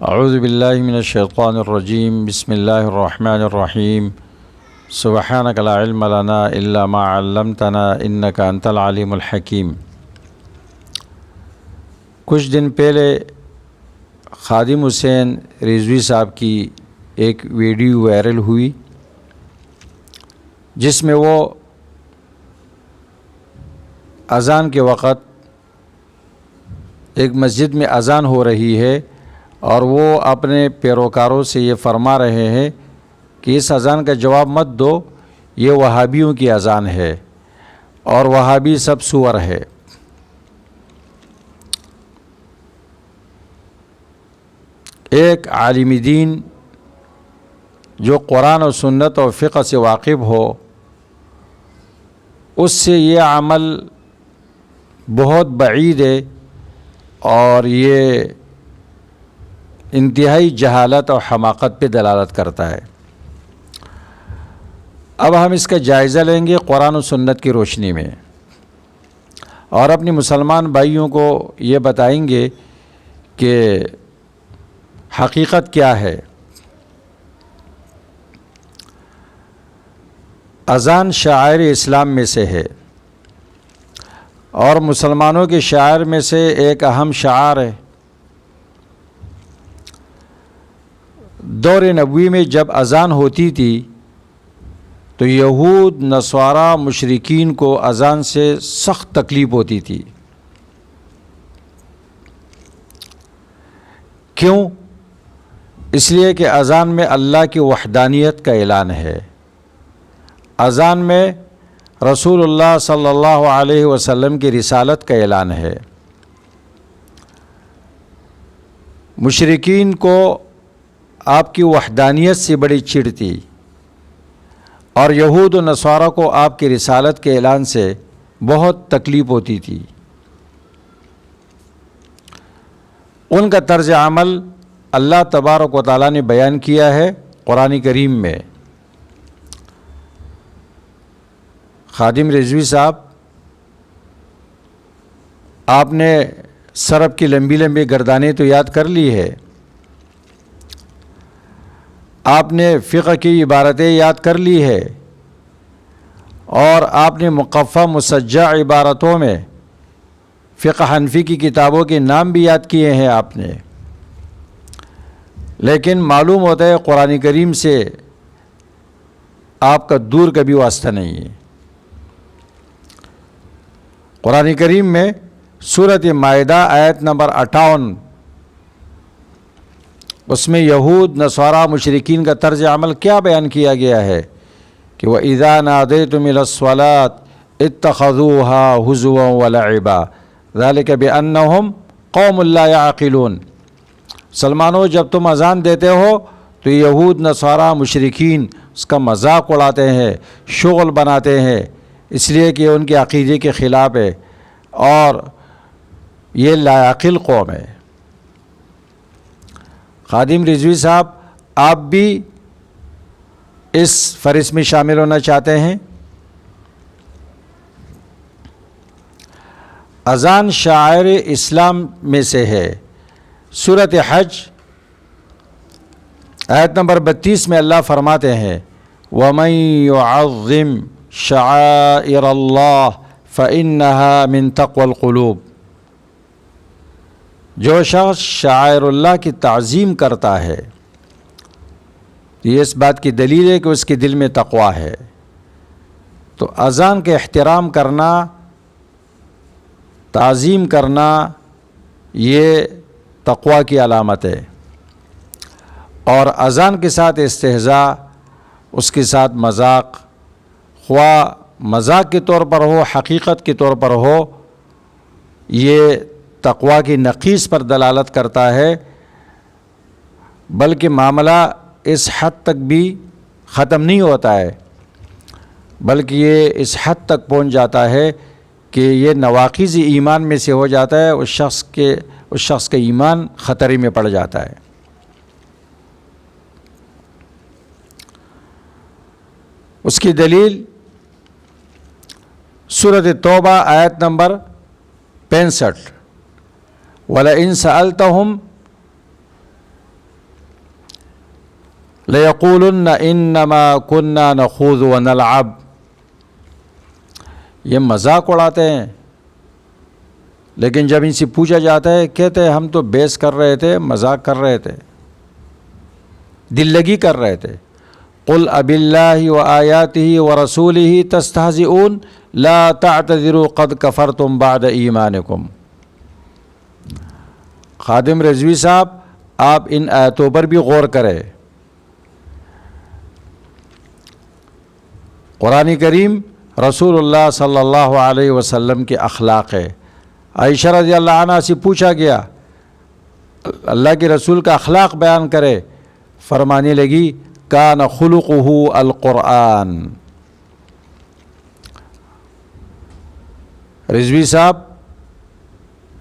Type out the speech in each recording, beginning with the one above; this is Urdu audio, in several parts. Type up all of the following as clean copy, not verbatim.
اعوذ باللہ من الشیطان الرجیم بسم اللہ الرحمن الرحیم سبحانک لا علم لنا الا ما علمتنا انک انت العلیم الحکیم۔ کچھ دن پہلے خادم حسین رضوی صاحب کی ایک ویڈیو وائرل ہوئی جس میں وہ اذان کے وقت ایک مسجد میں اذان ہو رہی ہے اور وہ اپنے پیروکاروں سے یہ فرما رہے ہیں کہ اس اذان کا جواب مت دو، یہ وہابیوں کی اذان ہے اور وہابی سب سور ہے۔ ایک عالم دین جو قرآن و سنت اور فقہ سے واقف ہو، اس سے یہ عمل بہت بعید ہے اور یہ انتہائی جہالت اور حماقت پہ دلالت کرتا ہے۔ اب ہم اس کا جائزہ لیں گے قرآن و سنت کی روشنی میں، اور اپنی مسلمان بھائیوں کو یہ بتائیں گے کہ حقیقت کیا ہے۔ اذان شعائر اسلام میں سے ہے اور مسلمانوں کے شعائر میں سے ایک اہم شعار ہے۔ دور نبوی میں جب اذان ہوتی تھی تو یہود، نصارہ، مشرکین کو اذان سے سخت تکلیف ہوتی تھی۔ کیوں؟ اس لیے کہ اذان میں اللہ کی وحدانیت کا اعلان ہے، اذان میں رسول اللہ صلی اللہ علیہ وسلم کی رسالت کا اعلان ہے۔ مشرکین کو آپ کی وحدانیت سے بڑی چڑ تھی اور یہود و نصارہ کو آپ کی رسالت کے اعلان سے بہت تکلیف ہوتی تھی۔ ان کا طرز عمل اللہ تبارک و تعالیٰ نے بیان کیا ہے قرآن کریم میں۔ خادم رضوی صاحب، آپ نے سرب کی لمبی لمبی گردانیں تو یاد کر لی ہے، آپ نے فقہ کی عبارتیں یاد کر لی ہے، اور آپ نے مقفع مسجع عبارتوں میں فقہ حنفی کی کتابوں کے نام بھی یاد کیے ہیں آپ نے، لیکن معلوم ہوتا ہے قرآن کریم سے آپ کا دور کا بھی واسطہ نہیں ہے۔ قرآن کریم میں سورۃ مائدہ آیت نمبر 58، اس میں یہود، نصارہ، مشرکین کا طرز عمل کیا بیان کیا گیا ہے کہ وَإِذَا نَادَيْتُمْ إِلَى الصَّلَاةِ اتَّخَذُوهَا هُزُوًا وَلَعِبًا ذَلِكَ بِأَنَّهُمْ قَوْمٌ لَا يَعْقِلُونَ۔ مسلمانوں، جب تم اذان دیتے ہو تو یہود، نصارہ، مشرکین اس کا مذاق اڑاتے ہیں، شغل بناتے ہیں، اس لیے کہ ان کے عقیدے کے خلاف ہے اور یہ لا عقل قوم ہے۔ خادم رضوی صاحب، آپ بھی اس فہرست میں شامل ہونا چاہتے ہیں؟ اذان شعائر اسلام میں سے ہے۔ سورۃ حج آیت نمبر 32 میں اللہ فرماتے ہیں وَمَن يُعَظِّمْ شَعَائِرَ اللَّهِ فَإِنَّهَا مِن تَقْوَى الْقُلُوبِ۔ جو شخص شعائر اللہ کی تعظیم کرتا ہے، یہ اس بات کی دلیل ہے کہ اس کے دل میں تقویٰ ہے۔ تو اذان کے احترام کرنا، تعظیم کرنا، یہ تقویٰ کی علامت ہے، اور اذان کے ساتھ استہزاء، اس کے ساتھ مذاق، خواہ مذاق کے طور پر ہو، حقیقت کے طور پر ہو، یہ تقویٰ کی نقیص پر دلالت کرتا ہے، بلکہ معاملہ اس حد تک بھی ختم نہیں ہوتا ہے، بلکہ یہ اس حد تک پہنچ جاتا ہے کہ یہ نواقض ایمان میں سے ہو جاتا ہے، اس شخص کا ایمان خطرے میں پڑ جاتا ہے۔ اس کی دلیل سورۃ توبہ آیت نمبر 65، وَلَئِن سَأَلْتَهُمْ لَيَقُولُنَّ إِنَّمَا كُنَّا نَخُوضُ وَنَلْعَبُ، یہ مذاق اڑاتے ہیں، لیکن جب ان سے پوچھا جاتا ہے کہتے ہیں ہم تو بحث کر رہے تھے، مذاق کر رہے تھے، دل لگی کر رہے تھے۔ قُلْ أَبِاللَّهِ وَآيَاتِهِ وَرَسُولِهِ تَسْتَهْزِئُونَ لَا تَعْتَذِرُوا قَدْ كَفَرْتُمْ بَعْدَ إِيمَانِكُمْ۔ خادم رضوی صاحب، آپ ان آیتوں پر بھی غور کریں۔ قرآن کریم رسول اللہ صلی اللہ علیہ وسلم کے اخلاق ہے۔ عائشہ رضی اللہ عنہ سے پوچھا گیا اللہ کے رسول کا اخلاق بیان کرے، فرمانے لگی کان خلقہ القرآن۔ رضوی صاحب،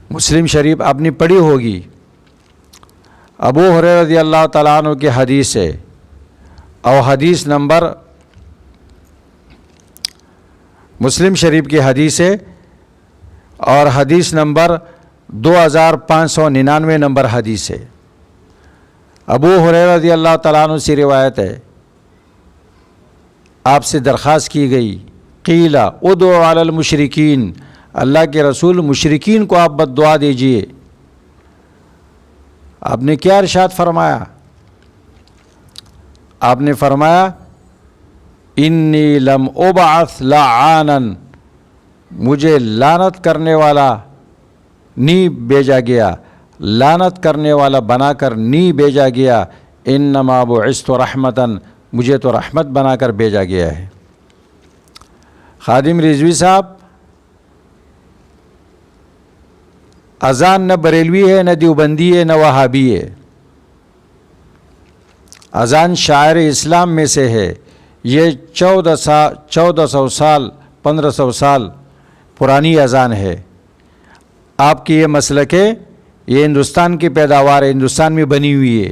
مسلم شریف آپ نے پڑھی ہوگی، ابو ہریرہ رضی اللہ تعالیٰ عنہ کی حدیث ہے، اور حدیث نمبر مسلم شریف کی حدیث ہے، اور حدیث نمبر 2599 نمبر حدیث ہے۔ ابو ہریرہ رضی اللہ تعالیٰ عنہ سے روایت ہے، آپ سے درخواست کی گئی، قیل ادعو علی المشرکین، اللہ کے رسول مشرکین کو آپ بد دعا دیجئے۔ آپ نے کیا ارشاد فرمایا؟ آپ نے فرمایا انی لم ابعث لعانا، مجھے لعنت کرنے والا نہیں بھیجا گیا، لعنت کرنے والا بنا کر نہیں بھیجا گیا، انما بعثت رحمتا، مجھے تو رحمت بنا کر بھیجا گیا ہے۔ خادم رضوی صاحب، اذان نہ بریلوی ہے، نہ دیوبندی ہے، نہ وہابی ہے، اذان شاعر اسلام میں سے ہے۔ یہ 1400 سال 1500 سال پرانی اذان ہے۔ آپ کی یہ مسلک ہے، یہ ہندوستان کی پیداوار ہے، ہندوستان میں بنی ہوئی ہے۔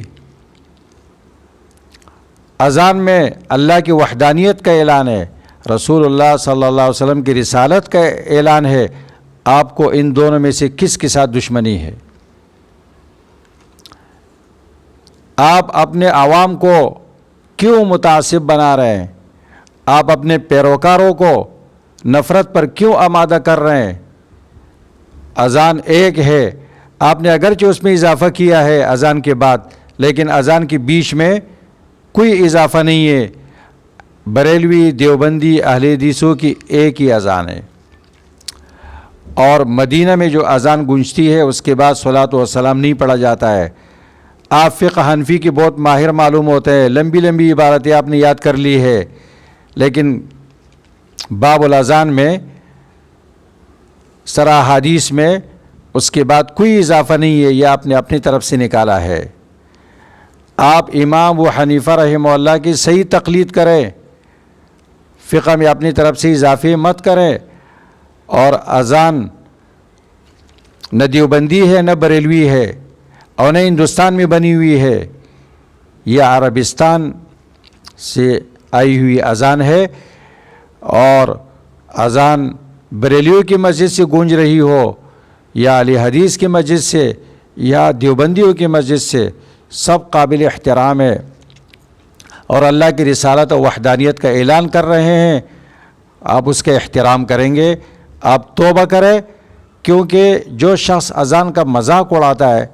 اذان میں اللہ کی وحدانیت کا اعلان ہے، رسول اللہ صلی اللہ علیہ وسلم کی رسالت کا اعلان ہے۔ آپ کو ان دونوں میں سے کس کے ساتھ دشمنی ہے؟ آپ اپنے عوام کو کیوں متعصب بنا رہے ہیں؟ آپ اپنے پیروکاروں کو نفرت پر کیوں آمادہ کر رہے ہیں؟ اذان ایک ہے، آپ نے اگرچہ اس میں اضافہ کیا ہے اذان کے بعد، لیکن اذان کے بیچ میں کوئی اضافہ نہیں ہے۔ بریلوی، دیوبندی، اہل حدیثوں کی ایک ہی اذان ہے، اور مدینہ میں جو اذان گونجتی ہے اس کے بعد صلاۃ و سلام نہیں پڑھا جاتا ہے۔ آپ فقہ حنفی کی بہت ماہر معلوم ہوتے ہیں، لمبی لمبی عبارتیں آپ نے یاد کر لی ہے، لیکن باب الاذان میں سرا حدیث میں اس کے بعد کوئی اضافہ نہیں ہے، یہ آپ نے اپنی طرف سے نکالا ہے۔ آپ امام ابو حنیفہ رحمہ اللہ کی صحیح تقلید کریں، فقہ میں اپنی طرف سے اضافے مت کریں، اور اذان نہ دیوبندی ہے، نہ بریلوی ہے، اور نہ ہندوستان میں بنی ہوئی ہے، یہ عربستان سے آئی ہوئی اذان ہے۔ اور اذان بریلیوں کی مسجد سے گونج رہی ہو، یا اہل حدیث کی مسجد سے، یا دیوبندیوں کی مسجد سے، سب قابل احترام ہے، اور اللہ کی رسالت و وحدانیت کا اعلان کر رہے ہیں۔ آپ اس کا احترام کریں گے، آپ توبہ کریں، کیونکہ جو شخص اذان کا مذاق اڑاتا ہے،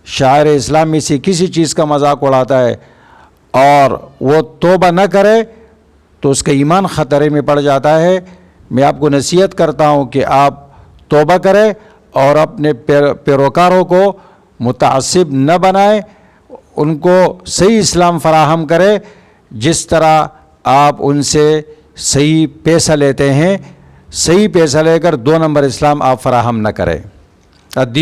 شاعر اسلام میں سے کسی چیز کا مذاق اڑاتا ہے، اور وہ توبہ نہ کرے تو اس کا ایمان خطرے میں پڑ جاتا ہے۔ میں آپ کو نصیحت کرتا ہوں کہ آپ توبہ کریں اور اپنے پیروکاروں کو متعصب نہ بنائیں، ان کو صحیح اسلام فراہم کرے، جس طرح آپ ان سے صحیح پیسہ لیتے ہیں، صحیح پیسہ لے کر 2 نمبر اسلام آپ فراہم نہ کریں۔ الدین